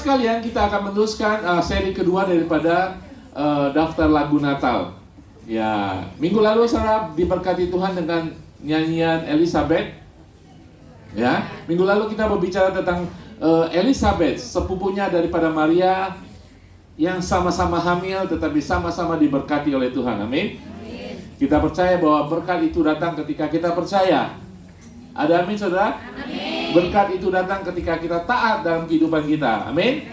sekalian, kita akan meneruskan seri kedua daripada daftar lagu Natal. Ya, minggu lalu saudara diberkati Tuhan dengan nyanyian Elizabeth. Ya, minggu lalu kita berbicara tentang Elizabeth, sepupunya daripada Maria, yang sama-sama hamil tetapi sama-sama diberkati oleh Tuhan. Amin. Kita percaya bahwa berkat itu datang ketika kita percaya. Ada amin, saudara? Amin. Berkat itu datang ketika kita taat dalam kehidupan kita. Amin.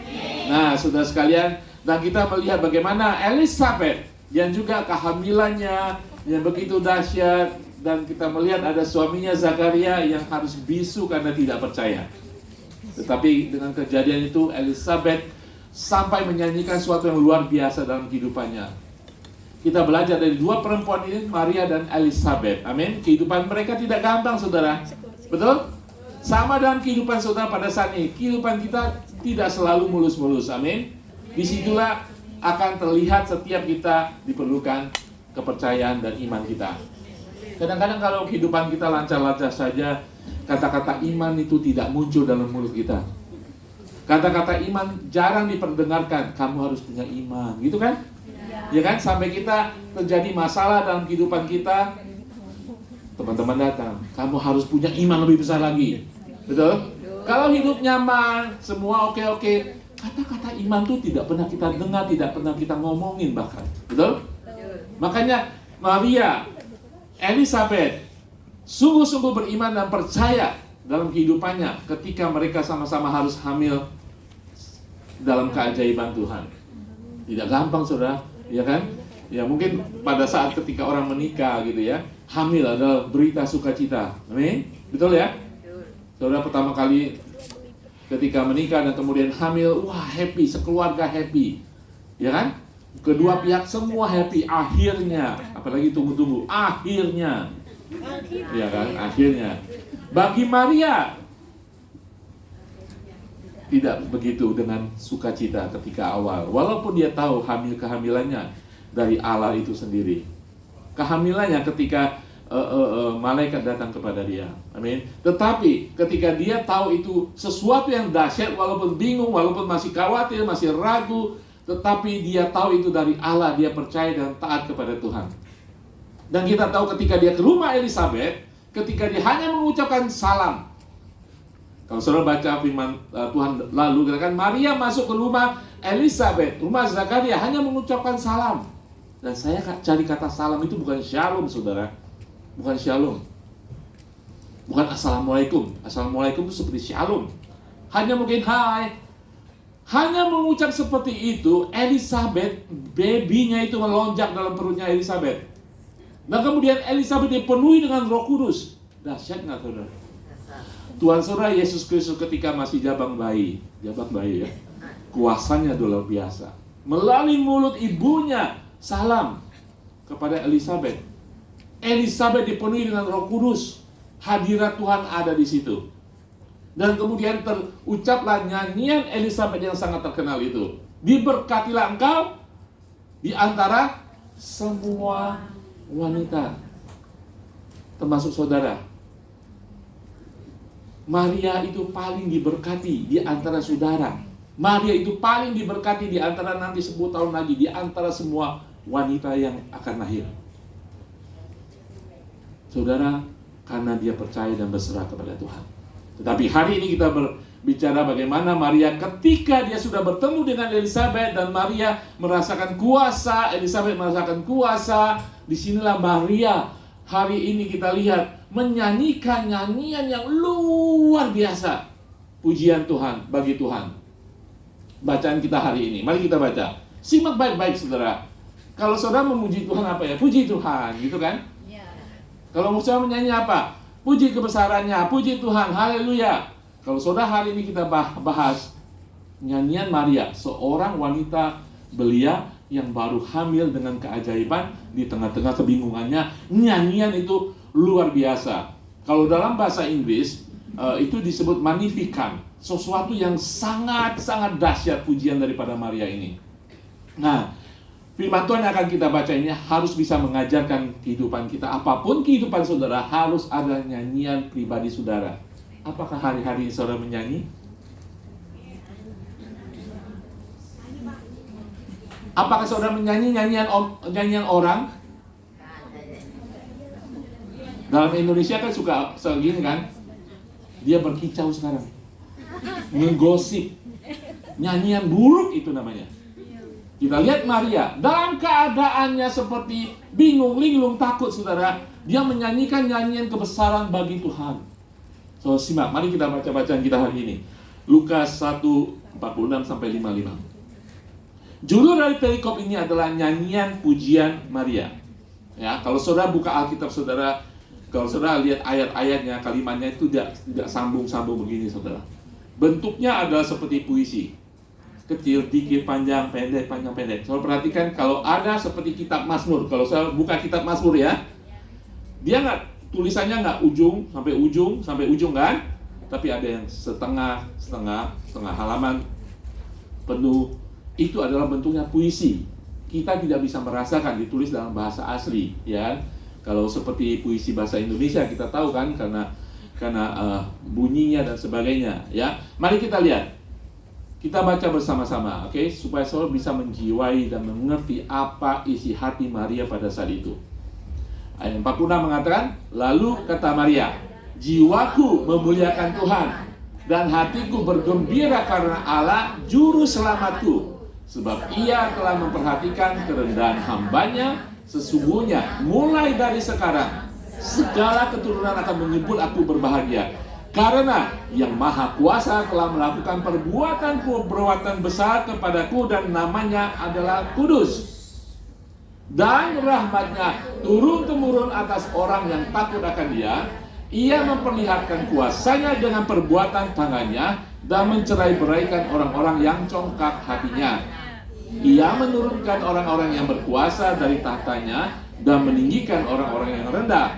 Nah, saudara sekalian, dan kita melihat bagaimana Elizabeth yang juga kehamilannya yang begitu dahsyat, dan kita melihat ada suaminya Zakaria yang harus bisu karena tidak percaya. Tetapi dengan kejadian itu Elizabeth sampai menyanyikan sesuatu yang luar biasa dalam kehidupannya. Kita belajar dari dua perempuan ini, Maria dan Elizabeth. Amin. Kehidupan mereka tidak gampang, saudara. Betul? Sama dalam kehidupan saudara pada saat ini. Kehidupan kita tidak selalu mulus-mulus. Amin. Disitulah akan terlihat setiap kita diperlukan kepercayaan dan iman kita. Kadang-kadang kalau kehidupan kita lancar-lancar saja, kata-kata iman itu tidak muncul dalam mulut kita. Kata-kata iman jarang diperdengarkan. Kamu harus punya iman, gitu kan? Ya kan, sampai kita terjadi masalah dalam kehidupan kita, teman-teman datang, kamu harus punya iman lebih besar lagi. Betul? Kalau hidup nyaman, semua oke-oke, kata-kata iman itu tidak pernah kita dengar, tidak pernah kita ngomongin bahkan. Betul? Makanya Maria, Elizabeth sungguh-sungguh beriman dan percaya dalam kehidupannya ketika mereka sama-sama harus hamil dalam keajaiban Tuhan. Tidak gampang, saudara. Ya kan? Ya mungkin pada saat ketika orang menikah gitu ya, hamil adalah berita sukacita. Amin? Betul ya? Saudara pertama kali ketika menikah dan kemudian hamil, wah happy, sekeluarga happy. Ya kan? Kedua pihak semua happy akhirnya. Apalagi tunggu-tunggu, akhirnya. Ya kan? Akhirnya. Bagi Maria tidak begitu dengan sukacita ketika awal. Walaupun dia tahu kehamilannya dari Allah itu sendiri. Kehamilannya ketika malaikat datang kepada dia. Amin. Tetapi ketika dia tahu itu sesuatu yang dahsyat, walaupun bingung, walaupun masih khawatir, masih ragu, tetapi dia tahu itu dari Allah, dia percaya dan taat kepada Tuhan. Dan kita tahu ketika dia ke rumah Elizabeth, ketika dia hanya mengucapkan salam. Kalau saudara baca firman Tuhan lalu, katakan Maria masuk ke rumah Elizabeth, rumah Zakaria, hanya mengucapkan salam. Dan saya cari kata salam itu bukan shalom, saudara. Bukan shalom. Bukan assalamualaikum. Assalamualaikum itu seperti shalom. Hanya mungkin hai. Hanya mengucap seperti itu, Elizabeth, babynya itu melonjak dalam perutnya Elizabeth. Dan kemudian Elizabeth dipenuhi dengan Roh Kudus. Dahsyat nggak, saudara? Tuhan saudara Yesus Kristus ketika masih jabang bayi ya, kuasanya luar biasa. Melalui mulut ibunya salam kepada Elizabeth. Elizabeth dipenuhi dengan Roh Kudus. Hadirat Tuhan ada di situ. Dan kemudian terucaplah nyanyian Elizabeth yang sangat terkenal itu. Diberkatilah engkau di antara semua wanita. Termasuk saudara. Maria itu paling diberkati di antara saudara. Maria itu paling diberkati di antara nanti 10 tahun lagi, di antara semua wanita yang akan lahir. Saudara, karena dia percaya dan berserah kepada Tuhan. Tetapi hari ini kita berbicara bagaimana Maria ketika dia sudah bertemu dengan Elizabeth dan Maria merasakan kuasa, Elizabeth merasakan kuasa. Disinilah Maria hari ini kita lihat menyanyikan nyanyian yang luar biasa. Pujian Tuhan bagi Tuhan. Bacaan kita hari ini, mari kita baca. Simak baik-baik, saudara. Kalau saudara memuji Tuhan apa ya? Puji Tuhan, gitu kan? Ya. Kalau saudara menyanyi apa? Puji kebesarannya, puji Tuhan, haleluya. Kalau saudara hari ini kita bahas nyanyian Maria, seorang wanita belia yang baru hamil dengan keajaiban di tengah-tengah kebingungannya. Nyanyian itu luar biasa. Kalau dalam bahasa Inggris itu disebut magnificat, sesuatu yang sangat-sangat dahsyat pujian daripada Maria ini. Nah, firman Tuhan yang akan kita baca ini harus bisa mengajarkan kehidupan kita. Apapun kehidupan saudara, harus ada nyanyian pribadi saudara. Apakah hari-hari saudara menyanyi? Apakah saudara menyanyi nyanyian orang? Dalam Indonesia kan suka segini kan? Dia berkicau sekarang, menggosip, nyanyian buruk itu namanya. Kita lihat Maria dalam keadaannya seperti bingung, linglung, takut, saudara. Dia menyanyikan nyanyian kebesaran bagi Tuhan. So, simak, mari kita baca bacaan kita hari ini. Lukas 1:46-55. Judul dari perikop ini adalah nyanyian pujian Maria. Ya, kalau saudara buka Alkitab saudara, kalau saudara lihat ayat-ayatnya, kalimatnya itu tidak sambung-sambung begini, saudara. Bentuknya adalah seperti puisi. Kecil, dikit, panjang, pendek, panjang, pendek. Saudara perhatikan kalau ada seperti kitab Mazmur. Kalau saya buka kitab Mazmur ya, dia tulisannya nggak ujung sampai ujung kan? Tapi ada yang setengah halaman penuh. Itu adalah bentuknya puisi. Kita tidak bisa merasakan ditulis dalam bahasa asli, ya. Kalau seperti puisi bahasa Indonesia kita tahu kan karena bunyinya dan sebagainya, ya. Mari kita lihat. Kita baca bersama-sama, oke? Supaya saudara bisa menjiwai dan mengerti apa isi hati Maria pada saat itu. Ayat 46 mengatakan, lalu kata Maria, jiwaku memuliakan Tuhan dan hatiku bergembira karena Allah juru selamatku. Sebab ia telah memperhatikan kerendahan hambanya. Sesungguhnya mulai dari sekarang segala keturunan akan menyebut aku berbahagia, karena yang maha kuasa telah melakukan perbuatan besar kepadaku, dan namanya adalah kudus. Dan rahmatnya turun-temurun atas orang yang takut akan dia. Ia memperlihatkan kuasanya dengan perbuatan tangannya dan mencerai-beraikan orang-orang yang congkak hatinya. Ia menurunkan orang-orang yang berkuasa dari tahtanya dan meninggikan orang-orang yang rendah.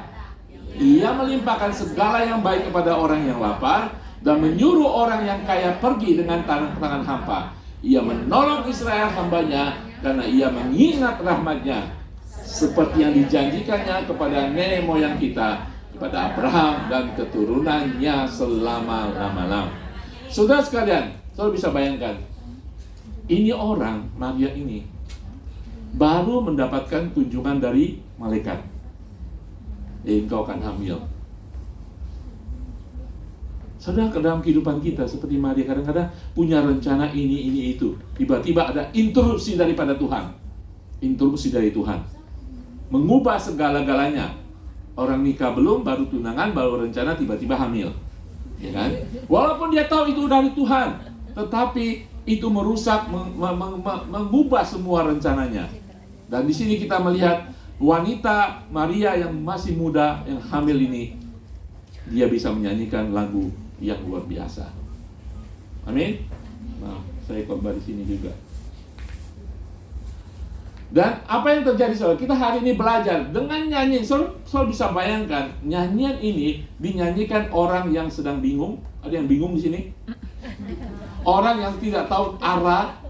Ia melimpahkan segala yang baik kepada orang yang lapar dan menyuruh orang yang kaya pergi dengan tangan hampa. Ia menolong Israel hambanya karena ia mengingat rahmatnya seperti yang dijanjikannya kepada nenek moyang kita, kepada Abraham dan keturunannya selama-lamanya. Saudara sekalian, saudara bisa bayangkan, ini orang, Maria ini, baru mendapatkan kunjungan dari malaikat. Engkau akan hamil. Saudara, ke dalam kehidupan kita seperti Maria kadang-kadang punya rencana ini, itu. Tiba-tiba ada interupsi daripada Tuhan. Interupsi dari Tuhan. Mengubah segala-galanya. Orang nikah belum, baru tunangan, baru rencana, tiba-tiba hamil. Ya kan? Walaupun dia tahu itu dari Tuhan, tetapi itu merusak, mengubah semua rencananya. Dan di sini kita melihat wanita Maria yang masih muda, yang hamil ini, dia bisa menyanyikan lagu yang luar biasa. Amin. Nah, saya khotbah di sini juga. Dan apa yang terjadi, saudara? Kita hari ini belajar dengan nyanyi. Saudara bisa bayangkan, nyanyian ini dinyanyikan orang yang sedang bingung. Ada yang bingung di sini? Orang yang tidak tahu arah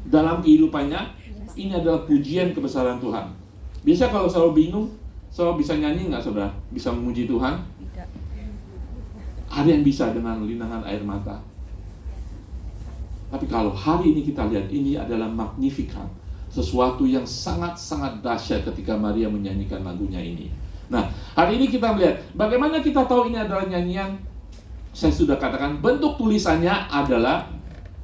dalam kehidupannya. Ini adalah pujian kebesaran Tuhan. Biasa kalau saudara bingung, saudara bisa nyanyi nggak, saudara? Bisa memuji Tuhan? Tidak. Ada yang bisa dengan linangan air mata. Tapi kalau hari ini kita lihat, ini adalah Magnificat. Sesuatu yang sangat-sangat dahsyat ketika Maria menyanyikan lagunya ini. Nah, hari ini kita melihat bagaimana kita tahu ini adalah nyanyian. Saya sudah katakan bentuk tulisannya adalah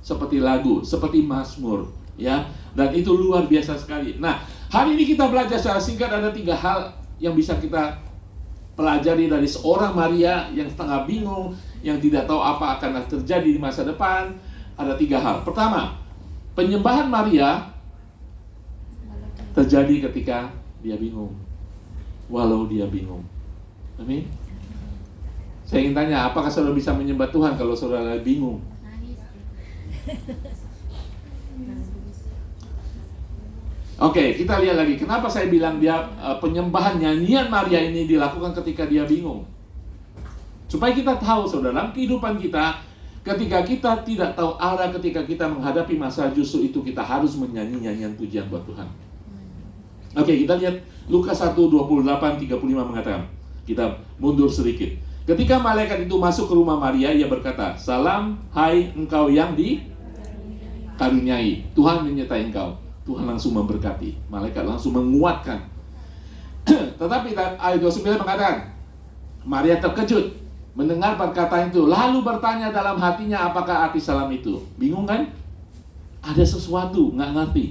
seperti lagu, seperti Mazmur, ya. Dan itu luar biasa sekali. Nah, hari ini kita belajar secara singkat ada 3 hal yang bisa kita pelajari dari seorang Maria yang setengah bingung, yang tidak tahu apa akan terjadi di masa depan. Ada 3 hal. Pertama, penyembahan Maria terjadi ketika dia bingung. Walau dia bingung. Amin. Saya ingin tanya, apakah saudara bisa menyembah Tuhan kalau saudara bingung? Oke, kita lihat lagi. Kenapa saya bilang dia penyembahan nyanyian Maria ini dilakukan ketika dia bingung? Supaya kita tahu, saudara, dalam kehidupan kita, ketika kita tidak tahu arah, ketika kita menghadapi masa, justru itu kita harus menyanyi nyanyian pujian buat Tuhan. Oke, kita lihat Lukas 1:28-35 mengatakan. Kita mundur sedikit. Ketika malaikat itu masuk ke rumah Maria, ia berkata, "Salam, hai engkau yang dikaruniai, Tuhan menyertai engkau. Tuhan langsung memberkati, malaikat langsung menguatkan. Tetapi ayat 29 mengatakan, Maria terkejut mendengar perkataan itu, lalu bertanya dalam hatinya apakah arti salam itu. Bingung kan? Ada sesuatu, nggak ngerti.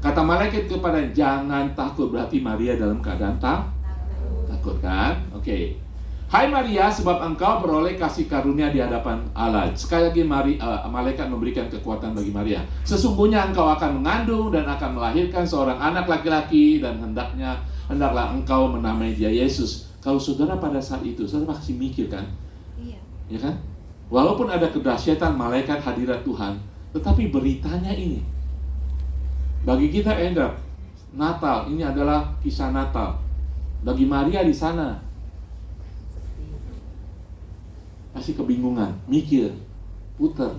Kata malaikat kepada, jangan takut. Berarti Maria dalam keadaan takut kan? Oke. Hai Maria, sebab engkau beroleh kasih karunia di hadapan Allah. Sekali lagi malaikat memberikan kekuatan bagi Maria. Sesungguhnya engkau akan mengandung dan akan melahirkan seorang anak laki-laki, dan hendaklah engkau menamai dia Yesus. Kalau saudara pada saat itu, saudara pasti mikir kan? Iya. Ya kan? Walaupun ada kedahsyatan malaikat hadirat Tuhan, tetapi beritanya ini. Bagi kita Natal, ini adalah kisah Natal. Bagi Maria di sana masih kebingungan, mikir, putar.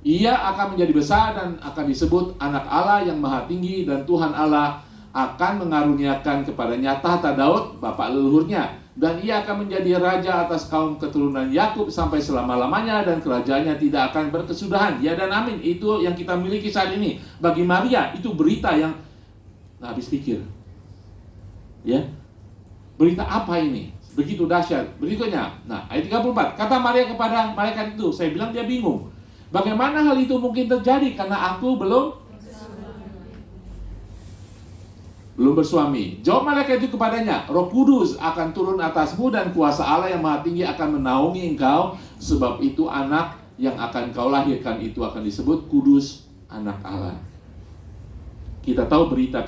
Ia akan menjadi besar dan akan disebut anak Allah yang maha tinggi, dan Tuhan Allah akan mengaruniakan kepadanya tahta Daud, bapak leluhurnya, dan ia akan menjadi raja atas kaum keturunan Yakub sampai selama-lamanya, dan kerajaannya tidak akan berkesudahan. Ya dan amin. Itu yang kita miliki saat ini. Bagi Maria itu berita yang nggak habis pikir. Ya, berita apa ini? Begitu dahsyat. Berikutnya, ayat 34. Kata Maria kepada malaikat itu, saya bilang dia bingung. Bagaimana hal itu mungkin terjadi karena aku belum bersuami. Jawab malaikat itu kepadanya, Roh Kudus akan turun atasmu dan kuasa Allah yang maha tinggi akan menaungi engkau. Sebab itu anak yang akan kau lahirkan itu akan disebut kudus, anak Allah. Kita tahu berita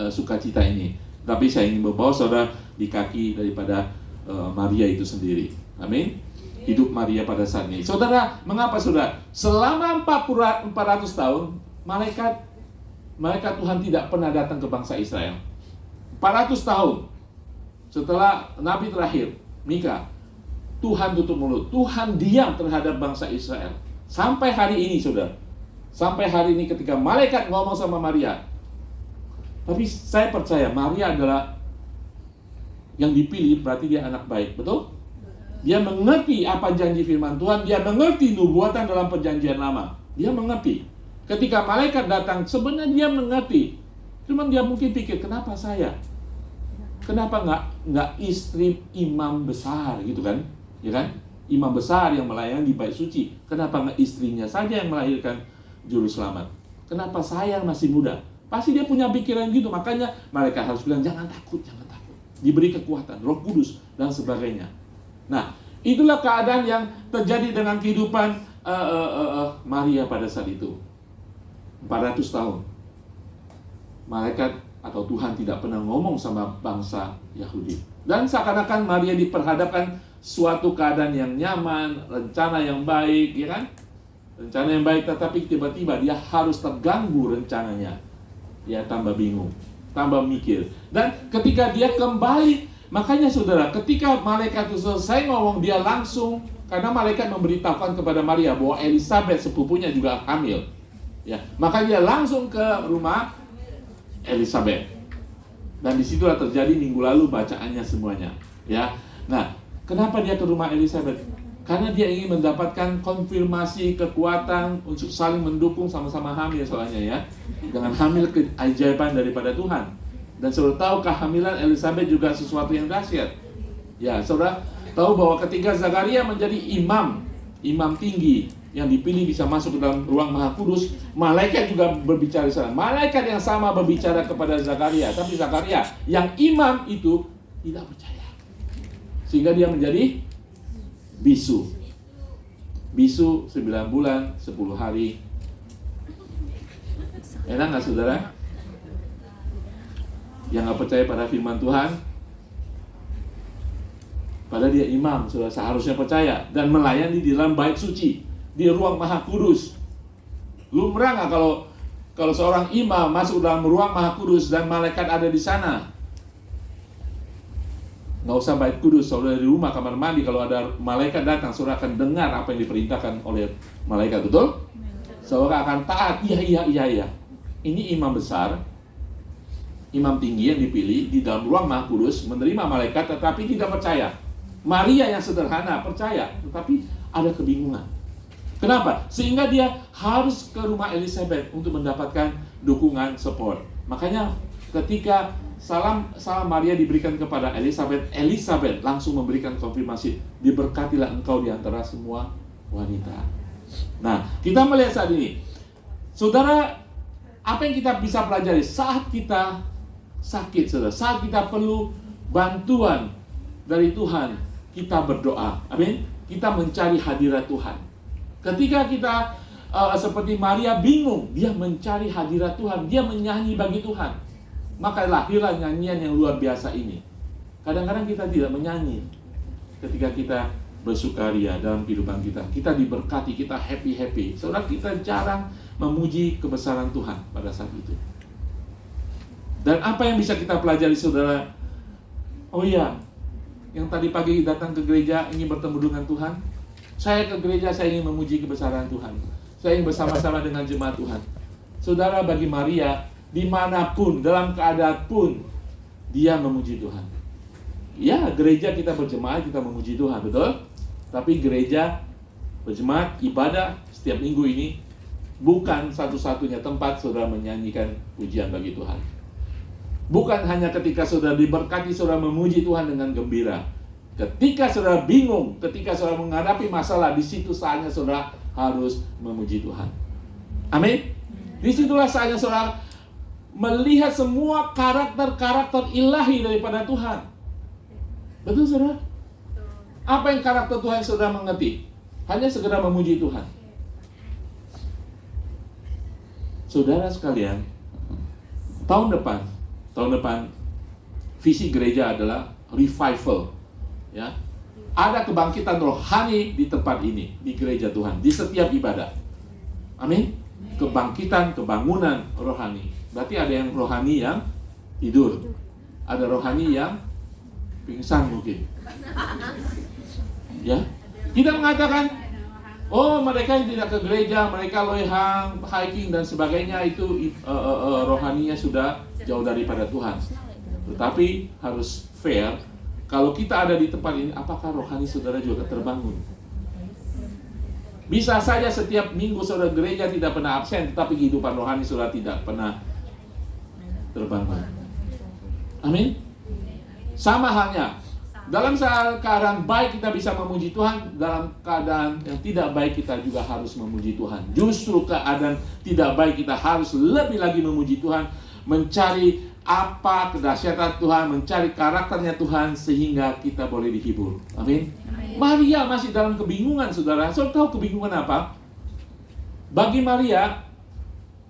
sukacita ini. Tapi saya ingin membawa saudara di kaki daripada Maria itu sendiri. Amin. Hidup Maria pada saat ini. Saudara, mengapa saudara? Selama 400 tahun, malaikat Tuhan tidak pernah datang ke bangsa Israel. 400 tahun setelah Nabi terakhir, Mika, Tuhan tutup mulut. Tuhan diam terhadap bangsa Israel. Sampai hari ini, saudara. Sampai hari ini ketika malaikat ngomong sama Maria. Tapi saya percaya Maria adalah yang dipilih, berarti dia anak baik, betul? Dia mengerti apa janji firman Tuhan, dia mengerti nubuatan dalam perjanjian lama. Dia mengerti. Ketika malaikat datang, sebenarnya dia mengerti. Cuman dia mungkin pikir, kenapa saya? Kenapa nggak istri imam besar gitu kan? Ya kan? Imam besar yang melayani di bait suci. Kenapa nggak istrinya saja yang melahirkan juru selamat? Kenapa saya yang masih muda? Pasti dia punya pikiran gitu. Makanya malaikat harus bilang, jangan takut, jangan takut. Diberi kekuatan, Roh Kudus, dan sebagainya. Nah, itulah keadaan yang terjadi dengan kehidupan Maria pada saat itu. 400 tahun. Malaikat atau Tuhan tidak pernah ngomong sama bangsa Yahudi. Dan seakan-akan Maria diperhadapkan suatu keadaan yang nyaman, rencana yang baik, ya kan? Rencana yang baik, tetapi tiba-tiba dia harus terganggu rencananya. Ya, tambah bingung, tambah mikir. Dan ketika dia kembali, makanya saudara, ketika malaikat itu selesai ngomong, dia langsung, karena malaikat memberitahukan kepada Maria bahwa Elisabeth sepupunya juga hamil. Ya, maka dia langsung ke rumah Elisabeth. Dan disitulah terjadi minggu lalu bacaannya semuanya. Ya, nah, kenapa dia ke rumah Elisabeth? Karena dia ingin mendapatkan konfirmasi kekuatan untuk saling mendukung, sama-sama hamil soalnya ya. Dengan hamil keajaiban daripada Tuhan. Dan saudara tahu kehamilan Elisabeth juga sesuatu yang dahsyat. Ya, saudara tahu bahwa ketika Zakaria menjadi imam tinggi yang dipilih bisa masuk ke dalam ruang Maha Kudus, malaikat juga berbicara di sana. Malaikat yang sama berbicara kepada Zakaria, tapi Zakaria yang imam itu tidak percaya. Sehingga dia menjadi bisu. Bisu 9 bulan, 10 hari. Enak nggak saudara? Yang nggak percaya pada firman Tuhan, padahal dia imam, saudara seharusnya percaya dan melayani di dalam bait suci, di ruang Maha Kudus. Lumrah nggak kalau seorang imam masuk dalam ruang Maha Kudus dan malaikat ada di sana? Nggak usah bait kudus, saudara di rumah kamar mandi, kalau ada malaikat datang, saudara akan dengar apa yang diperintahkan oleh malaikat, betul? Saudara akan taat, iya. Ini imam besar, imam tinggi yang dipilih di dalam ruang Maha Kudus, menerima malaikat tetapi tidak percaya. Maria yang sederhana percaya, tetapi ada kebingungan. Kenapa? Sehingga dia harus ke rumah Elizabeth untuk mendapatkan dukungan, support. Makanya ketika salam Maria diberikan kepada Elizabeth, Elizabeth langsung memberikan konfirmasi, diberkatilah engkau di antara semua wanita. Nah, kita melihat saat ini, saudara, apa yang kita bisa pelajari saat kita sakit, saudara, saat kita perlu bantuan dari Tuhan, kita berdoa. Amin. Kita mencari hadirat Tuhan. Ketika kita seperti Maria bingung, dia mencari hadirat Tuhan, dia menyanyi bagi Tuhan. Maka lahirlah nyanyian yang luar biasa ini. Kadang-kadang kita tidak menyanyi ketika kita bersukaria dalam kehidupan kita. Kita diberkati, kita happy-happy. Saudara, kita jarang memuji kebesaran Tuhan pada saat itu. Dan apa yang bisa kita pelajari, saudara? Oh iya, yang tadi pagi datang ke gereja ingin bertemu dengan Tuhan. Saya ke gereja, saya ingin memuji kebesaran Tuhan. Saya ingin bersama-sama dengan jemaat Tuhan. Saudara, bagi Maria, dimanapun, dalam keadaan pun, dia memuji Tuhan. Ya, gereja kita berjemaat, kita memuji Tuhan, betul? Tapi gereja berjemaat, ibadah setiap minggu ini bukan satu-satunya tempat saudara menyanyikan pujian bagi Tuhan. Bukan hanya ketika saudara diberkati, saudara memuji Tuhan dengan gembira. Ketika saudara bingung, ketika saudara menghadapi masalah, di situ saatnya saudara harus memuji Tuhan. Amin. Disitulah saatnya saudara melihat semua karakter-karakter ilahi daripada Tuhan. Betul, saudara? Apa yang karakter Tuhan saudara mengerti? Hanya segera memuji Tuhan. Saudara sekalian, tahun depan visi gereja adalah revival. Ya, ada kebangkitan rohani di tempat ini, di gereja Tuhan, di setiap ibadah. Amin. Kebangkitan, kebangunan rohani. Berarti ada yang rohani yang tidur, ada rohani yang pingsan mungkin. Ya, kita mengatakan, oh mereka yang tidak ke gereja, mereka loihang, hiking dan sebagainya itu rohaninya sudah jauh daripada Tuhan. Tetapi harus fair. Kalau kita ada di tempat ini, apakah rohani saudara juga terbangun? Bisa saja setiap minggu saudara gereja tidak pernah absen, tetapi kehidupan rohani saudara tidak pernah terbangun. Amin. Sama halnya, dalam keadaan baik kita bisa memuji Tuhan, dalam keadaan yang tidak baik kita juga harus memuji Tuhan. Justru keadaan tidak baik kita harus lebih lagi memuji Tuhan, mencari apa kedahsyatan Tuhan, mencari karakternya Tuhan sehingga kita boleh dihibur. Amin. Maria masih dalam kebingungan, saudara. Saudara tahu kebingungan apa? Bagi Maria,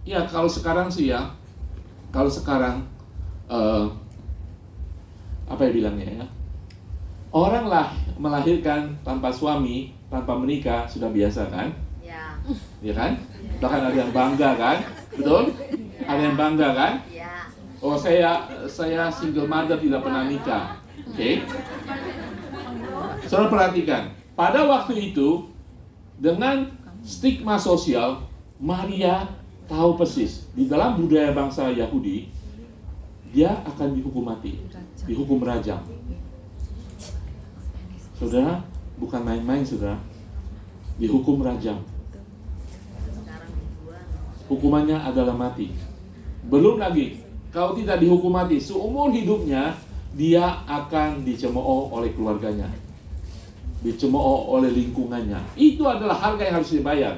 ya kalau sekarang sih ya, kalau sekarang apa ya bilangnya ya? Orang melahirkan tanpa suami, tanpa menikah sudah biasa kan? Ya. Ya kan? Bahkan ada yang bangga kan? Betul? Ada yang bangga kan? Oh, saya single mother, tidak pernah nikah. Oke. Saudara perhatikan, pada waktu itu dengan stigma sosial, Maria tahu persis di dalam budaya bangsa Yahudi dia akan dihukum mati, dihukum rajam. Saudara, bukan main-main, saudara. Dihukum rajam. Hukumannya adalah mati. Belum lagi, kalau tidak dihukum mati, seumur hidupnya dia akan dicemooh oleh keluarganya, dicemooh oleh lingkungannya. Itu adalah harga yang harus dibayar.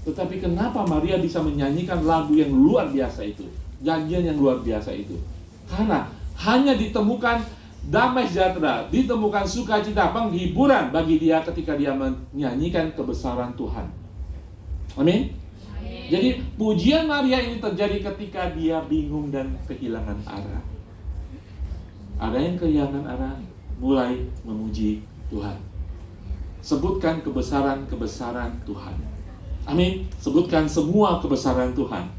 Tetapi kenapa Maria bisa menyanyikan lagu yang luar biasa itu, janjian yang luar biasa itu? Karena hanya ditemukan damai sejahtera, ditemukan sukacita, penghiburan bagi dia ketika dia menyanyikan kebesaran Tuhan. Amin. Jadi pujian Maria ini terjadi ketika dia bingung dan kehilangan arah. Ada yang kehilangan arah, mulai memuji Tuhan. Sebutkan kebesaran-kebesaran Tuhan. Amin. Sebutkan semua kebesaran Tuhan.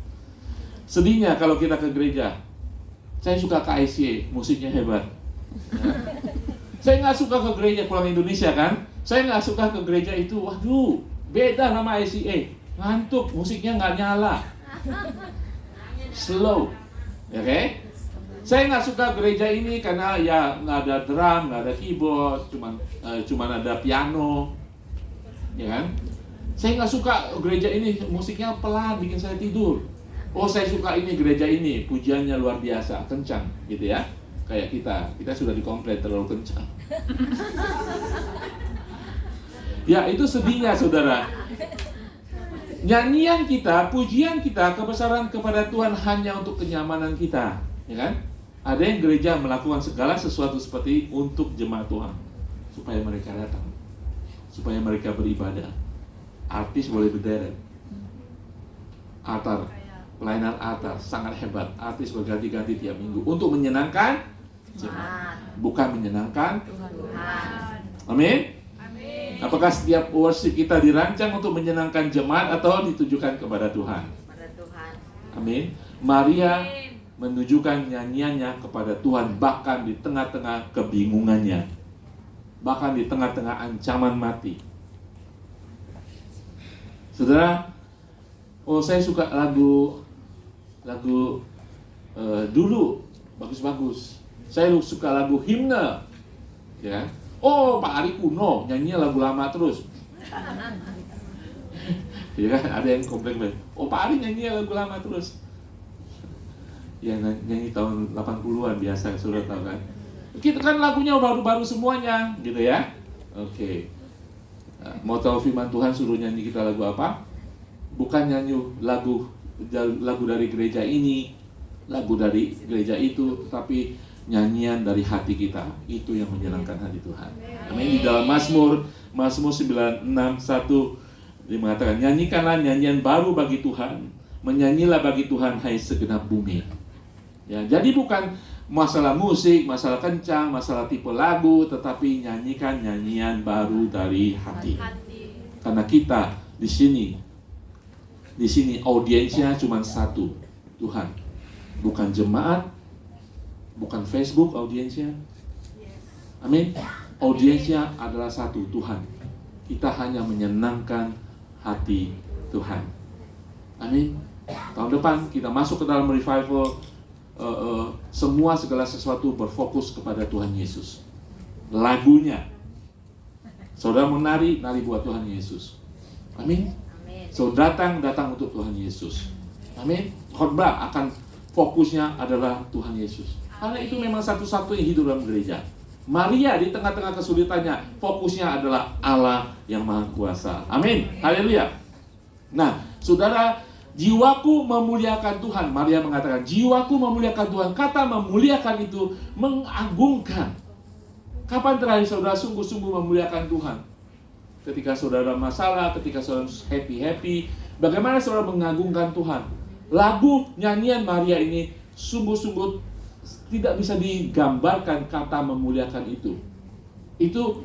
Sedihnya kalau kita ke gereja, saya suka KICA, musiknya hebat. Ya. Saya nggak suka ke gereja pulang Indonesia kan. Saya nggak suka ke gereja itu, waduh, beda sama ICA. Ngantuk, musiknya nggak nyala, slow, oke? Okay? Saya nggak suka gereja ini karena ya nggak ada drum, nggak ada keyboard, cuman ada piano, ya kan? Saya nggak suka gereja ini, musiknya pelan, bikin saya tidur. Oh, saya suka ini gereja ini, pujiannya luar biasa, kencang, gitu ya. Kayak kita sudah dikomplain terlalu kencang. Ya, itu sedihnya, saudara. Nyanyian kita, pujian kita, kebesaran kepada Tuhan hanya untuk kenyamanan kita, ya kan? Ada yang gereja melakukan segala sesuatu seperti untuk jemaat Tuhan, supaya mereka datang, supaya mereka beribadah. Artis boleh berderet, altar, pelayanan altar sangat hebat. Artis berganti-ganti tiap minggu untuk menyenangkan jemaat, bukan menyenangkan Tuhan. Amin. Apakah setiap worship kita dirancang untuk menyenangkan jemaat atau ditujukan kepada Tuhan? Amin. Maria menunjukkan nyanyiannya kepada Tuhan bahkan di tengah-tengah kebingungannya, bahkan di tengah-tengah ancaman mati. Saudara, saya suka lagu dulu bagus-bagus. Saya suka lagu himne, ya. Oh, Pak Ari kuno, nyanyinya lagu lama terus. Ya kan, ada yang komplain, oh Pak Ari nyanyinya lagu lama terus. Ya, nyanyi tahun 80-an biasa, sudah tahu kan. Kita kan lagunya baru-baru semuanya, gitu ya. Oke. Mau tahu firman Tuhan suruh nyanyi kita lagu apa? Bukan nyanyi lagu dari gereja ini, lagu dari gereja itu, tapi nyanyian dari hati kita. Itu yang menyenangkan hati Tuhan. Amin. Di dalam Mazmur 96:1 dia mengatakan, nyanyikanlah nyanyian baru bagi Tuhan, menyanyilah bagi Tuhan hai segenap bumi. Ya, jadi bukan masalah musik, masalah kencang, masalah tipe lagu, tetapi nyanyikan nyanyian baru dari hati. Karena kita di sini audiensnya cuma satu, Tuhan. Bukan jemaat, bukan Facebook audiensnya. Amin. Audiensnya adalah satu, Tuhan. Kita hanya menyenangkan hati Tuhan. Amin. Tahun depan kita masuk ke dalam revival, semua segala sesuatu berfokus kepada Tuhan Yesus. Lagunya, saudara menari, nari buat Tuhan Yesus. Amin. So datang untuk Tuhan Yesus. Amin. Khotbah akan fokusnya adalah Tuhan Yesus. Karena itu memang satu-satunya hidup dalam gereja. Maria di tengah-tengah kesulitannya, fokusnya adalah Allah yang Maha Kuasa. Amin. Haleluya. Nah, saudara, jiwaku memuliakan Tuhan. Maria mengatakan, jiwaku memuliakan Tuhan. Kata memuliakan itu mengagungkan. Kapan terakhir saudara sungguh-sungguh memuliakan Tuhan? Ketika saudara masalah, ketika saudara happy-happy, bagaimana saudara mengagungkan Tuhan? Lagu nyanyian Maria ini sungguh-sungguh tidak bisa digambarkan kata memuliakan itu. Itu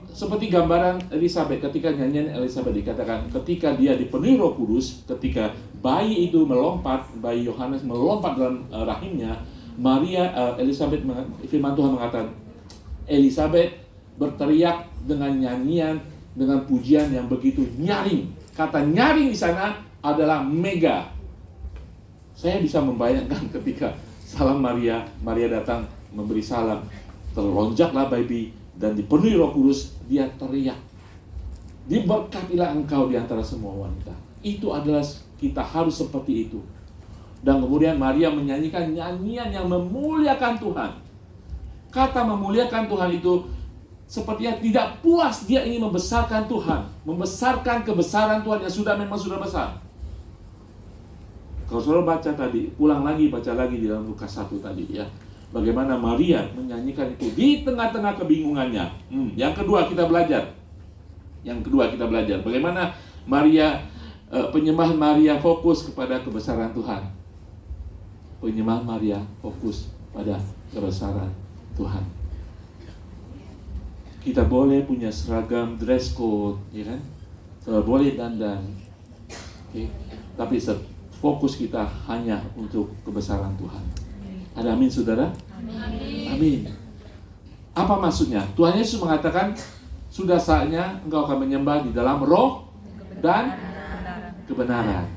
seperti gambaran Elizabeth, ketika nyanyian Elizabeth dikatakan ketika dia dipenuhi Roh Kudus, ketika bayi itu melompat, bayi Yohanes melompat dalam rahimnya, Elizabeth, firman Tuhan mengatakan, Elizabeth berteriak dengan nyanyian, dengan pujian yang begitu nyaring. Kata nyaring di sana adalah mega. Saya bisa membayangkan ketika salam Maria datang memberi salam, terlonjaklah baby dan dipenuhi Roh Kudus, dia teriak, diberkatilah engkau di antara semua wanita. Itu adalah, kita harus seperti itu. Dan kemudian Maria menyanyikan nyanyian yang memuliakan Tuhan. Kata memuliakan Tuhan itu sepertinya tidak puas, dia ingin membesarkan Tuhan, membesarkan kebesaran Tuhan yang memang sudah besar. Kalau saudara baca tadi, ulang lagi, baca lagi di dalam Lukas 1 tadi ya. Bagaimana Maria menyanyikan itu di tengah-tengah kebingungannya. Yang kedua kita belajar. Bagaimana penyembahan Maria fokus kepada kebesaran Tuhan. Penyembahan Maria fokus pada kebesaran Tuhan. Kita boleh punya seragam dress code, ya kan? Boleh dandan. Okay? Tapi fokus kita hanya untuk kebesaran Tuhan. Ada amin, saudara? Amin. Apa maksudnya? Tuhan Yesus mengatakan, sudah saatnya engkau akan menyembah di dalam roh dan kebenaran.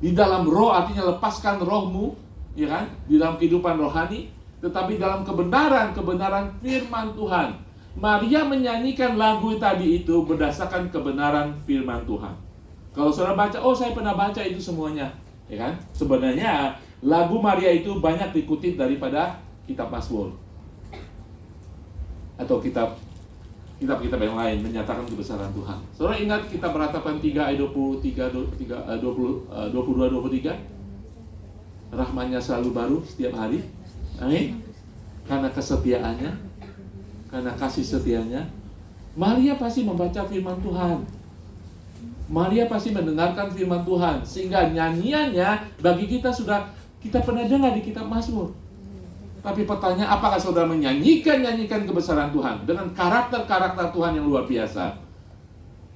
Di dalam roh artinya lepaskan rohmu, ya kan? Di dalam kehidupan rohani, tetapi dalam kebenaran firman Tuhan. Maria menyanyikan lagu tadi itu berdasarkan kebenaran firman Tuhan. Kalau saudara baca, oh saya pernah baca itu semuanya, ya kan? Sebenarnya lagu Maria itu banyak dikutip daripada kitab Mazmur atau kitab yang lain menyatakan kebesaran Tuhan. Saudara ingat kita beratapan 3 ayat 22-23? Rahmatnya selalu baru setiap hari. Amin. Karena kesetiaannya, karena kasih setianya, Maria pasti membaca firman Tuhan. Maria pasti mendengarkan firman Tuhan, sehingga nyanyiannya bagi kita pernah dengar di kitab Mazmur. Tapi pertanyaan, apakah saudara nyanyikan kebesaran Tuhan dengan karakter Tuhan yang luar biasa?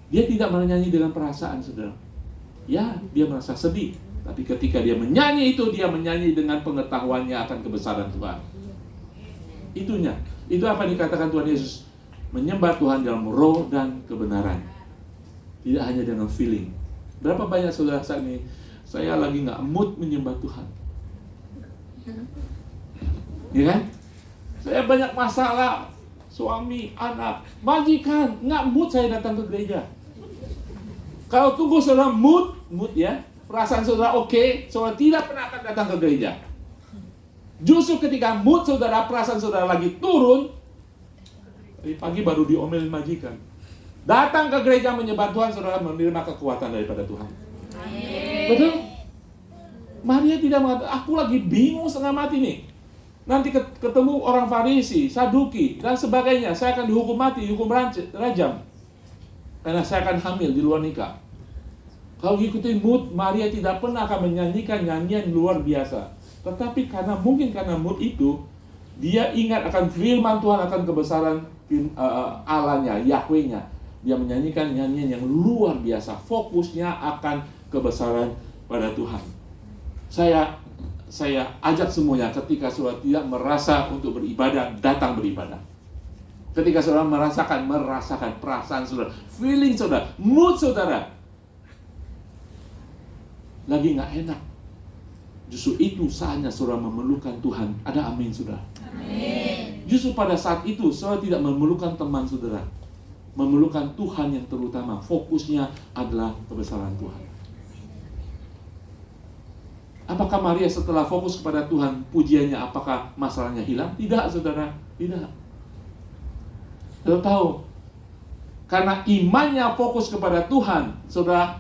Dia tidak menyanyi dengan perasaan, saudara. Ya, dia merasa sedih. Tapi ketika dia menyanyi itu, dia menyanyi dengan pengetahuannya akan kebesaran Tuhan. Itunya. Itu apa yang dikatakan Tuhan Yesus. Menyembah Tuhan dalam roh dan kebenaran. Tidak hanya dengan feeling. Berapa banyak saudara saat ini, saya lagi gak mood menyembah Tuhan. Ya kan? Saya banyak masalah, suami, anak, majikan, nggak mood saya datang ke gereja. Kalau tunggu saudara mood ya, perasaan saudara oke, saudara tidak pernah akan datang ke gereja. Justru ketika mood saudara, perasaan saudara lagi turun, dari pagi baru diomelin majikan. Datang ke gereja menyembah Tuhan, saudara menerima kekuatan daripada Tuhan. Betul? Maria tidak mengatakan, aku lagi bingung setengah mati nih. Nanti ketemu orang Farisi, Saduki, dan sebagainya. Saya akan dihukum mati, dihukum rajam. Karena saya akan hamil di luar nikah. Kalau ikuti mood, Maria tidak pernah akan menyanyikan nyanyian luar biasa. Tetapi karena mood itu, dia ingat akan firman Tuhan, akan kebesaran Allahnya, Yahweh-nya. Dia menyanyikan nyanyian yang luar biasa. Fokusnya akan kebesaran pada Tuhan. Saya ajak semuanya ketika saudara tidak merasa untuk beribadah, datang beribadah. Ketika saudara merasakan perasaan saudara, feeling saudara, mood saudara lagi gak enak, justru itu saatnya saudara memerlukan Tuhan. Ada amin saudara? Amin. Justru pada saat itu saudara tidak memerlukan teman saudara, memerlukan Tuhan yang terutama. Fokusnya adalah kebesaran Tuhan. Apakah Maria setelah fokus kepada Tuhan, pujiannya apakah masalahnya hilang? Tidak, saudara. Tidak. Saudara tahu, karena imannya fokus kepada Tuhan, saudara,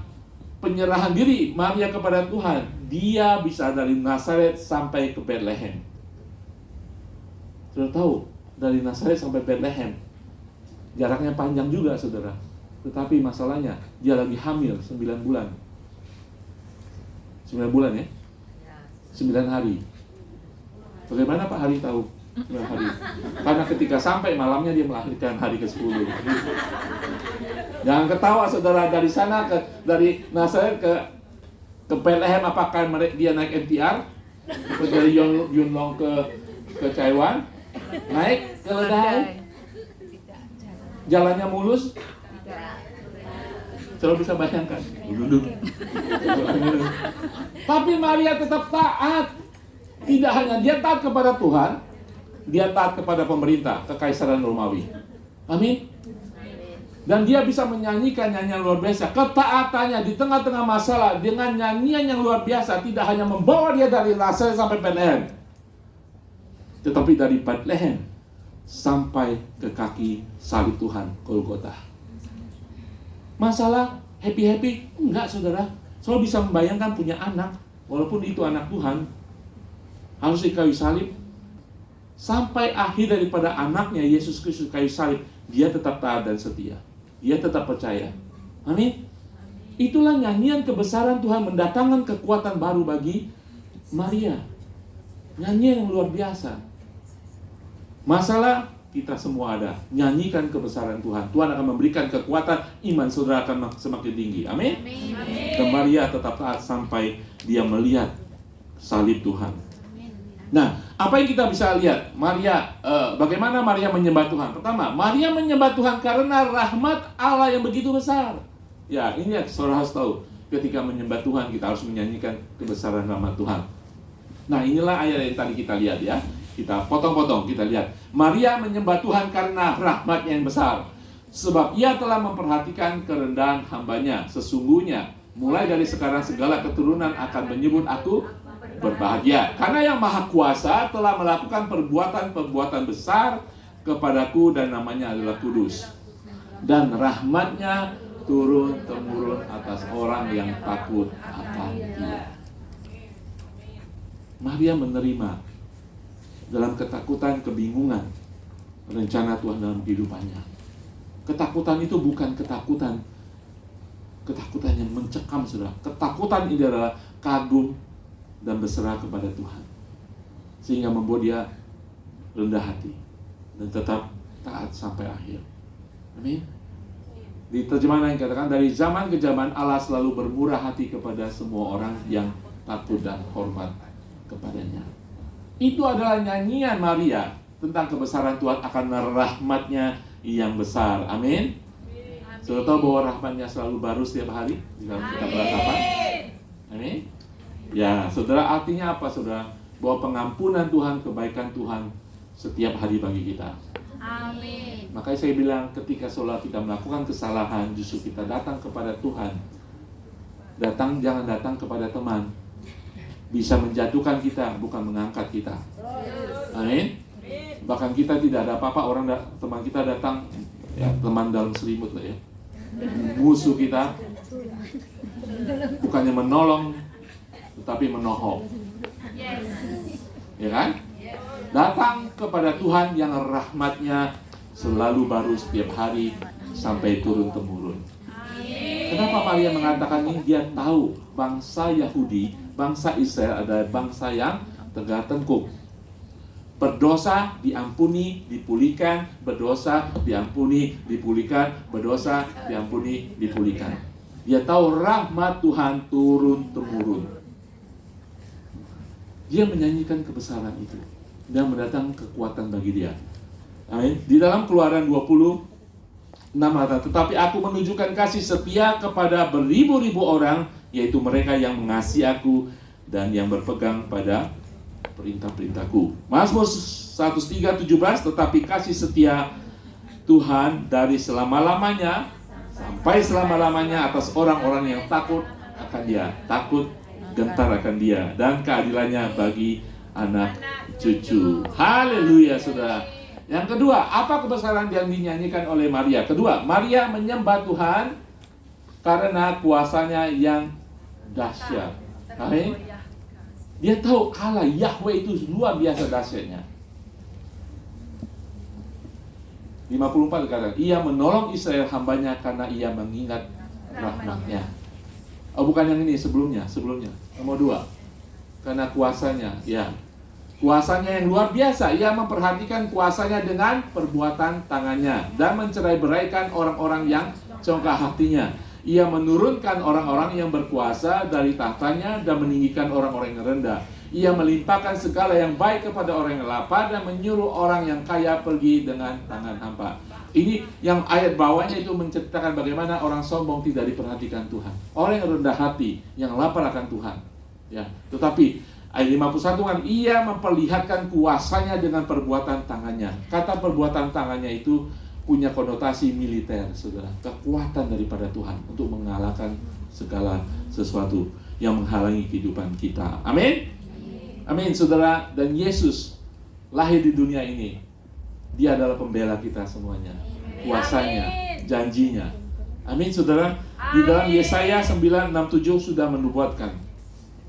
penyerahan diri Maria kepada Tuhan, dia bisa dari Nazaret sampai ke Bethlehem. Saudara tahu, dari Nazaret sampai Bethlehem, jaraknya panjang juga, saudara. Tetapi masalahnya, dia lagi hamil 9 bulan. 9 bulan ya? 9 hari. Bagaimana Pak Hari tahu? 9 hari. Karena ketika sampai malamnya dia melahirkan hari ke-10. Jangan ketawa saudara, dari sana dari Nazaret ke Bethlehem, apakah dia naik MTR? Dari Yunlong ke Taiwan? Naik keledai? Jalannya mulus? Saudara bisa bayangkan. Duduk. Tapi Maria tetap taat. Tidak hanya dia taat kepada Tuhan, dia taat kepada pemerintah, kekaisaran Romawi. Amin. Dan dia bisa menyanyikan nyanyian luar biasa. Ketaatannya di tengah-tengah masalah dengan nyanyian yang luar biasa tidak hanya membawa dia dari Nazaret sampai Bethlehem, tetapi dari Bethlehem sampai ke kaki salib Tuhan, Golgota. Masalah happy-happy? Enggak, saudara. Saudara bisa membayangkan punya anak, walaupun itu anak Tuhan, harus di kayu salib. Sampai akhir daripada anaknya, Yesus Kristus kayu salib, dia tetap taat dan setia. Dia tetap percaya. Amin. Itulah nyanyian kebesaran Tuhan, mendatangkan kekuatan baru bagi Maria. Nyanyian yang luar biasa. Masalah kita semua ada. Nyanyikan kebesaran Tuhan. Tuhan akan memberikan kekuatan, iman saudara akan semakin tinggi. Amin. Dan Maria tetap taat sampai dia melihat salib Tuhan. Nah, apa yang kita bisa lihat? Bagaimana Maria menyembah Tuhan? Pertama, Maria menyembah Tuhan karena rahmat Allah yang begitu besar. Ya, ini saudara harus tahu. Ketika menyembah Tuhan, kita harus menyanyikan kebesaran rahmat Tuhan. Nah, inilah ayat yang tadi kita lihat ya. Kita potong-potong, kita lihat. Maria menyembah Tuhan karena rahmat-Nya yang besar. Sebab ia telah memperhatikan kerendahan hambanya. Sesungguhnya, mulai dari sekarang segala keturunan akan menyebut aku berbahagia. Karena yang Maha Kuasa telah melakukan perbuatan-perbuatan besar kepadaku dan namanya adalah kudus. Dan rahmat-Nya turun-temurun atas orang yang takut akan Dia. Maria menerima dalam ketakutan, kebingungan rencana Tuhan dalam kehidupannya. Ketakutan itu bukan ketakutan yang mencekam, saudara. Ketakutan ini adalah kagum dan berserah kepada Tuhan, sehingga membuat dia rendah hati dan tetap taat sampai akhir. Amin. Di terjemahan lain katakan, dari zaman ke zaman Allah selalu bermurah hati kepada semua orang yang takut dan hormat kepadanya. Itu adalah nyanyian Maria tentang kebesaran Tuhan akan rahmat-Nya yang besar. Amin. Sudah tahu bahwa rahmat-Nya selalu baru setiap hari di dalam kitab Ratapan? Amin. Ya, saudara, artinya apa, saudara? Bahwa pengampunan Tuhan, kebaikan Tuhan setiap hari bagi kita. Amin. Makanya saya bilang, ketika saudara kita melakukan kesalahan, justru kita datang kepada Tuhan. Jangan datang kepada teman. Bisa menjatuhkan kita, bukan mengangkat kita. Amin. Bahkan kita tidak ada apa-apa, teman kita datang, ya, teman dalam selimut lah ya, musuh kita, bukannya menolong, tetapi menohok. Ya kan? Datang kepada Tuhan yang rahmat-Nya selalu baru setiap hari sampai turun-temurun. Kenapa Maria mengatakan ini? Dia tahu bangsa Yahudi, bangsa Israel adalah bangsa yang tegak tengkuk. Berdosa diampuni, dipulihkan, berdosa diampuni, dipulihkan, berdosa diampuni, dipulihkan. Dia tahu rahmat Tuhan turun-temurun. Dia menyanyikan kebesaran itu dan mendatangkan kekuatan bagi dia. Amin. Di dalam Keluaran 26 tetapi aku menunjukkan kasih setia kepada beribu-ribu orang, yaitu mereka yang mengasihi aku dan yang berpegang pada perintah-perintahku. Mazmur 103:17, tetapi kasih setia Tuhan dari selama-lamanya sampai selama-lamanya atas orang-orang yang takut akan Dia, takut gentar akan Dia, dan keadilannya bagi anak cucu. Haleluya, saudara. Yang kedua, apa kebesaran yang dinyanyikan oleh Maria? Kedua, Maria menyembah Tuhan karena kuasanya yang dahsyat. Amin. Dia tahu Allah Yahweh itu luar biasa dahsyatnya. 54 dikatakan, ia menolong Israel hambanya karena ia mengingat rahmat-Nya. Oh, bukan yang ini, sebelumnya. Nomor 2. Karena kuasanya, ya. Kuasanya yang luar biasa. Ia memperhatikan kuasanya dengan perbuatan tangannya dan mencerai-beraikan orang-orang yang congkak hatinya. Ia menurunkan orang-orang yang berkuasa dari tahtanya dan meninggikan orang-orang yang rendah. Ia melimpahkan segala yang baik kepada orang yang lapar dan menyuruh orang yang kaya pergi dengan tangan hampa. Ini yang ayat bawahnya itu menceritakan bagaimana orang sombong tidak diperhatikan Tuhan. Orang yang rendah hati, yang lapar akan Tuhan. Ya, tetapi ayat 51 kan, ia memperlihatkan kuasanya dengan perbuatan tangannya. Kata perbuatan tangannya itu punya konotasi militer, saudara. Kekuatan daripada Tuhan untuk mengalahkan segala sesuatu yang menghalangi kehidupan kita. Amin? Amin, saudara. Dan Yesus lahir di dunia ini. Dia adalah pembela kita semuanya. Kuasanya, janjinya. Amin, saudara. Di dalam Yesaya 9:6-7 sudah menubuatkan.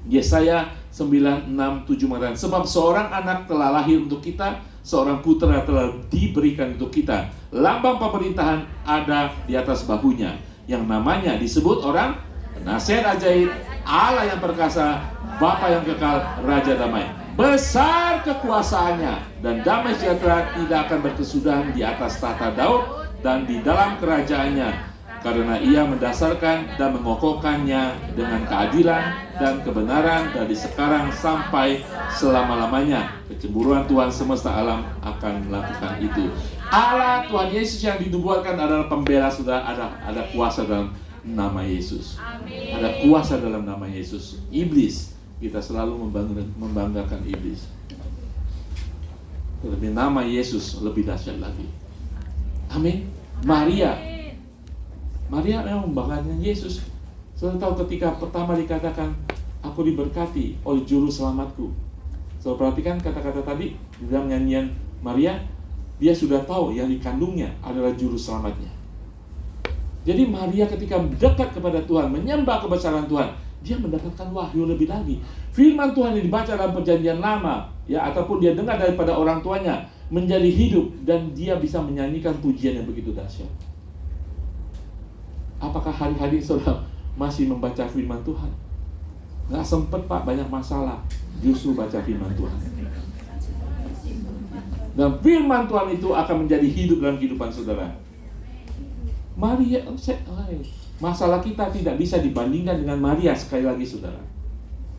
Yesaya 9:6-7 mengatakan, sebab seorang anak telah lahir untuk kita, seorang putra telah diberikan untuk kita. Lambang pemerintahan ada di atas bahunya, yang namanya disebut orang penasihat ajaib, Allah yang perkasa, Bapa yang kekal, Raja damai. Besar kekuasaannya dan damai sejahtera tidak akan berkesudahan di atas tahta Daud dan di dalam kerajaannya, karena ia mendasarkan dan mengokohkannya dengan keadilan dan kebenaran dari sekarang sampai selama-lamanya. Kecemburuan Tuhan semesta alam akan melakukan itu. Allah Tuhan Yesus yang dinubuatkan adalah pembela, sudah ada kuasa dalam nama Yesus. Amin. Ada kuasa dalam nama Yesus. Iblis, kita selalu membanggakan iblis. Tetapi nama Yesus lebih dahsyat lagi. Amin. Maria memang membanggakan Yesus. Saudara tahu ketika pertama dikatakan, aku diberkati oleh juru selamatku. Saudara perhatikan kata-kata tadi di dalam nyanyian Maria, dia sudah tahu yang dikandungnya adalah juru selamatnya. Jadi Maria ketika dekat kepada Tuhan, menyembah kebesaran Tuhan, dia mendapatkan wahyu lebih lagi. Firman Tuhan yang dibaca dalam perjanjian lama, ya, ataupun dia dengar daripada orang tuanya, menjadi hidup, dan dia bisa menyanyikan pujian yang begitu dahsyat. Apakah hari-hari saudara masih membaca firman Tuhan? Nggak sempet Pak, banyak masalah, justru baca firman Tuhan. Dan firman Tuhan itu akan menjadi hidup dalam kehidupan saudara. Maria, masalah kita tidak bisa dibandingkan dengan Maria. Sekali lagi saudara,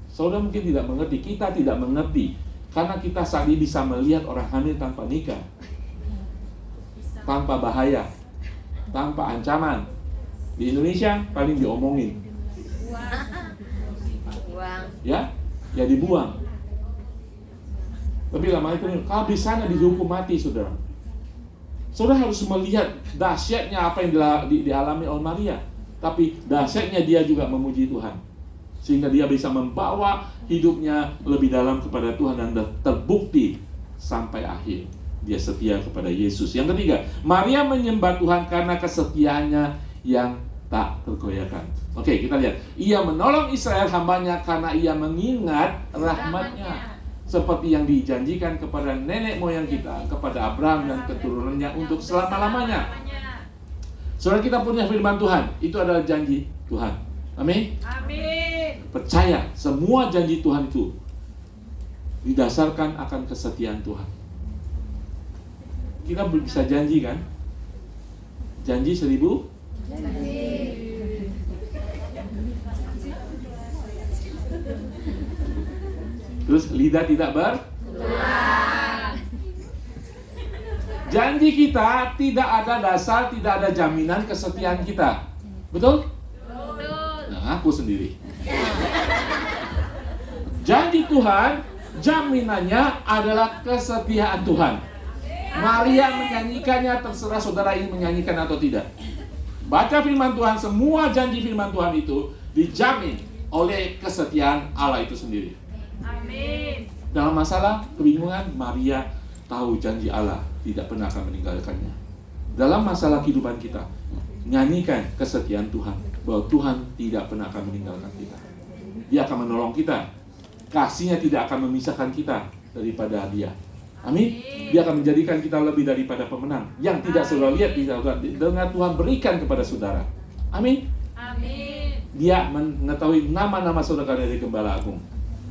saudara mungkin tidak mengerti, kita tidak mengerti, karena kita saat ini bisa melihat orang hamil tanpa nikah, tanpa bahaya, tanpa ancaman. Di Indonesia paling diomongin, ya dibuang. Lebih lama itu, kalau di sana dihukum mati saudara. Saudara harus melihat dahsyatnya apa yang dialami oleh Maria, tapi dahsyatnya dia juga memuji Tuhan, sehingga dia bisa membawa hidupnya lebih dalam kepada Tuhan dan terbukti sampai akhir dia setia kepada Yesus. Yang ketiga, Maria menyembah Tuhan karena kesetiaannya yang tak tergoyahkan. Oke, kita lihat. Ia menolong Israel hambanya karena ia mengingat rahmatnya, seperti yang dijanjikan kepada nenek moyang kita, kepada Abraham dan keturunannya untuk selama-lamanya. Saudara, kita punya firman Tuhan, itu adalah janji Tuhan. Amin. Amin. Percaya, semua janji Tuhan itu didasarkan akan kesetiaan Tuhan. Kita bisa janji kan? Janji 1000? Janji. Terus lidah tidak bertulang. Janji kita tidak ada dasar, tidak ada jaminan kesetiaan kita. Betul? Betul. Nah, aku sendiri. Janji Tuhan, jaminannya adalah kesetiaan Tuhan. Maria menyanyikannya, terserah saudara ingin menyanyikan atau tidak. Baca firman Tuhan, semua janji firman Tuhan itu dijamin oleh kesetiaan Allah itu sendiri. Amin. Dalam masalah kebingungan, Maria tahu janji Allah tidak pernah akan meninggalkannya. Dalam masalah kehidupan kita, nyanyikan kesetiaan Tuhan, bahwa Tuhan tidak pernah akan meninggalkan kita. Dia akan menolong kita. Kasihnya tidak akan memisahkan kita daripada Dia. Amin. Dia akan menjadikan kita lebih daripada pemenang. Yang tidak saudara lihat, dengan Tuhan berikan kepada saudara. Amin. Amin. Dia mengetahui nama-nama saudara dari Gembala Agung.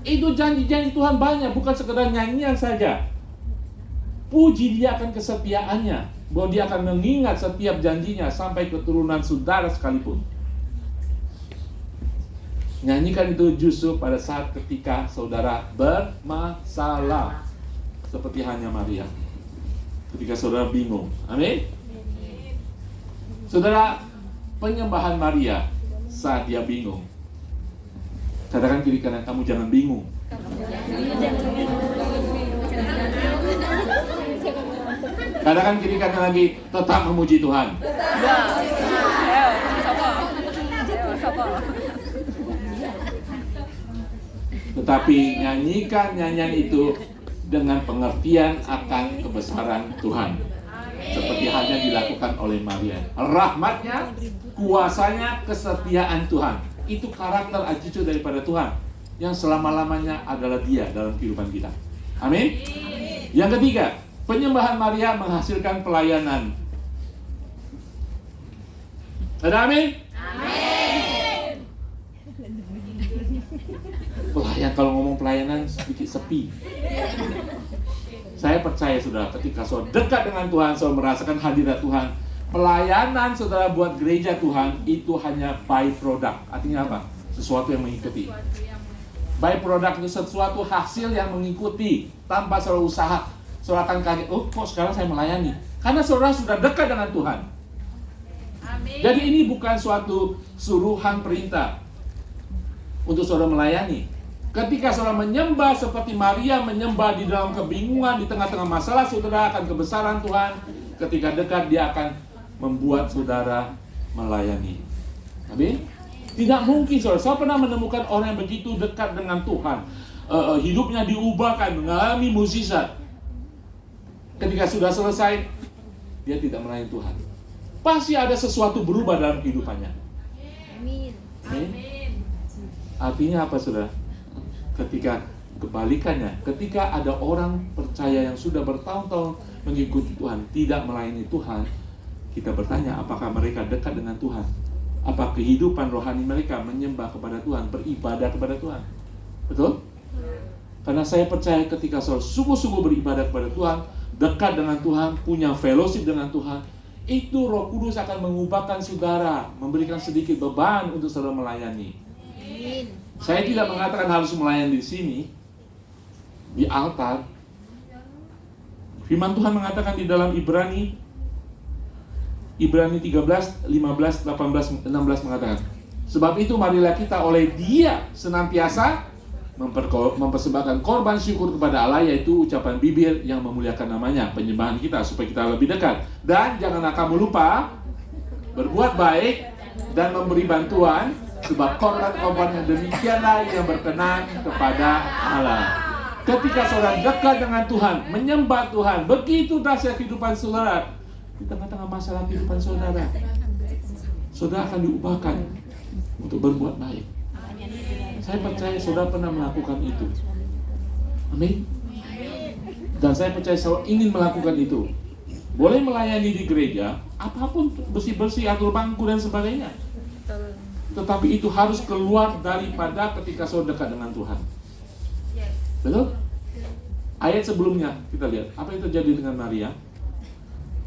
Itu janji-janji Tuhan banyak, bukan sekedar nyanyian saja. Puji Dia akan kesetiaannya, bahwa Dia akan mengingat setiap janjinya sampai keturunan saudara sekalipun. Nyanyikan itu justru pada saat ketika saudara bermasalah, seperti hanya Maria. Ketika saudara bingung. Amin. Saudara, penyembahan Maria saat dia bingung. Katakan kiri kanan kamu, jangan bingung. Katakan kiri kanan lagi, tetap memuji Tuhan. Tetapi nyanyikan nyanyian itu dengan pengertian akan kebesaran Tuhan, seperti halnya dilakukan oleh Maria. Rahmatnya, kuasanya, kesetiaan Tuhan, itu karakter acucu daripada Tuhan yang selama-lamanya adalah Dia dalam kehidupan kita. Amin. Yang ketiga, penyembahan Maria menghasilkan pelayanan. Ada amin? Amin. Pelayan, kalau ngomong pelayanan sedikit sepi. Saya percaya saudara, ketika saudara dekat dengan Tuhan, saudara merasakan hadirat Tuhan, pelayanan saudara buat gereja Tuhan itu hanya by product. Artinya apa? Sesuatu yang mengikuti. By product itu sesuatu hasil yang mengikuti tanpa saudara usaha. Saudara akan kaget, oh kok sekarang saya melayani? Karena saudara sudah dekat dengan Tuhan. Amin. Jadi ini bukan suatu suruhan perintah untuk saudara melayani. Ketika saudara menyembah seperti Maria menyembah di dalam kebingungan, di tengah-tengah masalah, saudara akan kebesaran Tuhan. Ketika dekat, dia akan membuat saudara melayani. Amin. Tidak mungkin saudara. Saya pernah menemukan orang yang begitu dekat dengan Tuhan, hidupnya diubahkan, mengalami mukjizat. Ketika sudah selesai, dia tidak melayani Tuhan. Pasti ada sesuatu berubah dalam kehidupannya. Amin. Amin. Artinya apa saudara? Ketika kebalikannya, ketika ada orang percaya yang sudah bertahun-tahun mengikuti Tuhan, tidak melayani Tuhan, kita bertanya apakah mereka dekat dengan Tuhan? Apa kehidupan rohani mereka menyembah kepada Tuhan, beribadah kepada Tuhan? Betul? Karena saya percaya ketika saudara sungguh-sungguh beribadah kepada Tuhan, dekat dengan Tuhan, punya fellowship dengan Tuhan, itu Roh Kudus akan mengubahkan saudara, memberikan sedikit beban untuk saudara melayani. Amin. Saya tidak mengatakan harus melayani di sini, di altar. Firman Tuhan mengatakan di dalam Ibrani 13, 15, 18, 16 mengatakan, sebab itu marilah kita oleh Dia senantiasa mempersembahkan korban syukur kepada Allah, yaitu ucapan bibir yang memuliakan namanya, penyembahan kita supaya kita lebih dekat. Dan janganlah kamu lupa berbuat baik dan memberi bantuan, sebab korban-korban yang demikianlah yang berkenan kepada Allah. Ketika saudara dekat dengan Tuhan, menyembah Tuhan, begitu dahsyat kehidupan saudara. Di tengah-tengah masalah kehidupan saudara, saudara akan diubahkan untuk berbuat baik. Saya percaya saudara pernah melakukan itu. Amin. Dan saya percaya saudara ingin melakukan itu. Boleh melayani di gereja, apapun, bersih-bersih, atur bangku dan sebagainya. Tetapi itu harus keluar daripada ketika saudara dekat dengan Tuhan. Betul? Ayat sebelumnya kita lihat apa yang terjadi dengan Maria.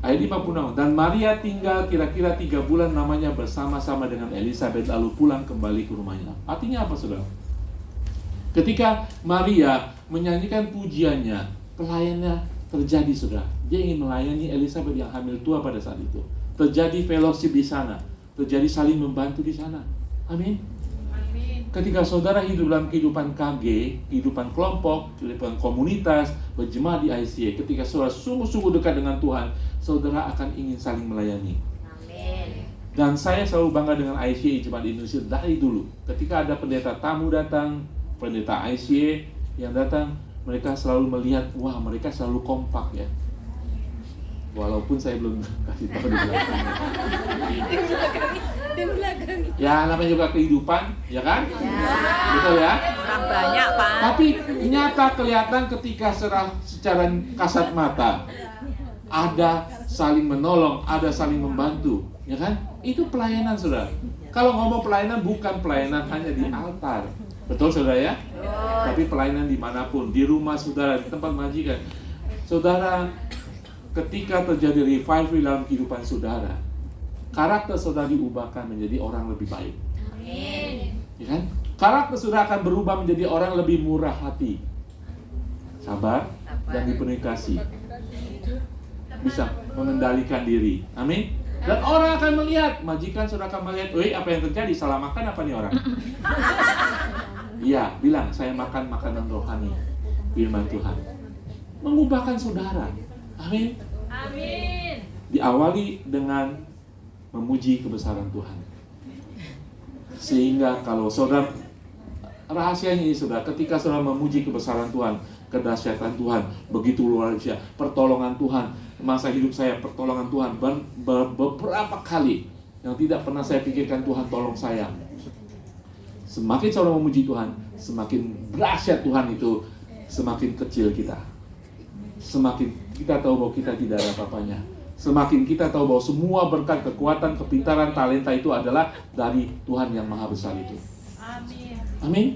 Ayat 56. Dan Maria tinggal kira-kira 3 bulan namanya bersama-sama dengan Elisabeth, lalu pulang kembali ke rumahnya. Artinya apa saudara? Ketika Maria menyanyikan pujiannya, pelayannya terjadi saudara. Dia ingin melayani Elisabeth yang hamil tua pada saat itu. Terjadi fellowship di sana, terjadi saling membantu di sana. Amin. Ketika saudara hidup dalam kehidupan KG, kehidupan kelompok, kehidupan komunitas, berjemaah di ICA, ketika saudara sungguh-sungguh dekat dengan Tuhan, saudara akan ingin saling melayani. Amin. Dan saya selalu bangga dengan ICA Jemaat Indonesia dari dulu. Ketika ada pendeta tamu datang, pendeta ICA yang datang, mereka selalu melihat, wah mereka selalu kompak ya. Walaupun saya belum kasih tahu di belakangnya. Di belakang. Ya namanya juga kehidupan, ya kan? Ya. Betul ya? Orang banyak, Pak. Tapi nyata kelihatan ketika secara kasat mata ada saling menolong, ada saling membantu, ya kan? Itu pelayanan saudara. Kalau ngomong pelayanan bukan pelayanan hanya di altar, betul saudara ya? Tapi pelayanan dimanapun, di rumah saudara, di tempat majikan. Saudara, ketika terjadi revival dalam kehidupan saudara, karakter saudara diubahkan menjadi orang lebih baik. Amin. Ya kan? Karakter saudara akan berubah menjadi orang lebih murah hati, sabar, dan dipenuhi kasih. Bisa mengendalikan diri. Amin. Dan orang akan melihat, majikan saudara akan melihat, wih apa yang terjadi? Salah makan apa nih orang? Iya, bilang saya makan makanan rohani, firman Tuhan. Mengubahkan saudara. Amin. Amin. Diawali dengan memuji kebesaran Tuhan. Sehingga kalau saudara, rahasianya ini saudara, ketika saudara memuji kebesaran Tuhan, kedahsyatan Tuhan, begitu luar biasa, pertolongan Tuhan, masa hidup saya pertolongan Tuhan beberapa kali yang tidak pernah saya pikirkan Tuhan tolong saya. Semakin saudara memuji Tuhan, semakin dahsyat Tuhan itu, semakin kecil kita. Semakin kita tahu bahwa kita tidak ada apa-apanya. Semakin kita tahu bahwa semua berkat, kekuatan, kepintaran, talenta itu adalah dari Tuhan yang maha besar itu. Amin. Amin.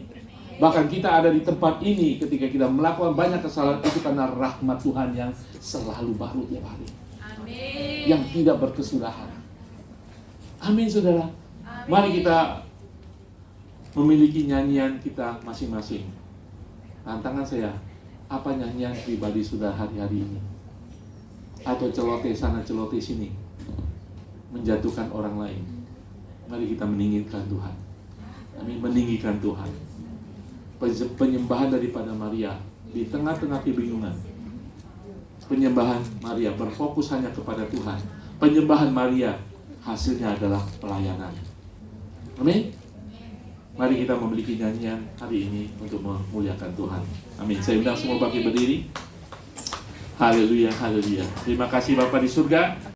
Bahkan kita ada di tempat ini ketika kita melakukan banyak kesalahan itu karena rahmat Tuhan yang selalu baru tiap hari. Amin. Yang tidak berkesudahan. Amin saudara. Amin. Mari kita memiliki nyanyian kita masing-masing. Tantangan saya, apa nyanyian pribadi saudara hari-hari ini? Atau celoteh sana celoteh sini, menjatuhkan orang lain. Mari kita meninggikan Tuhan. Amin, meninggikan Tuhan. penyembahan daripada Maria di tengah-tengah kebingungan. Penyembahan Maria berfokus hanya kepada Tuhan. Penyembahan Maria hasilnya adalah pelayanan. Amin. Mari kita memiliki nyanyian hari ini untuk memuliakan Tuhan. Amin. Saya undang semua bangkit berdiri. Haleluya, haleluya. Terima kasih Bapa di surga.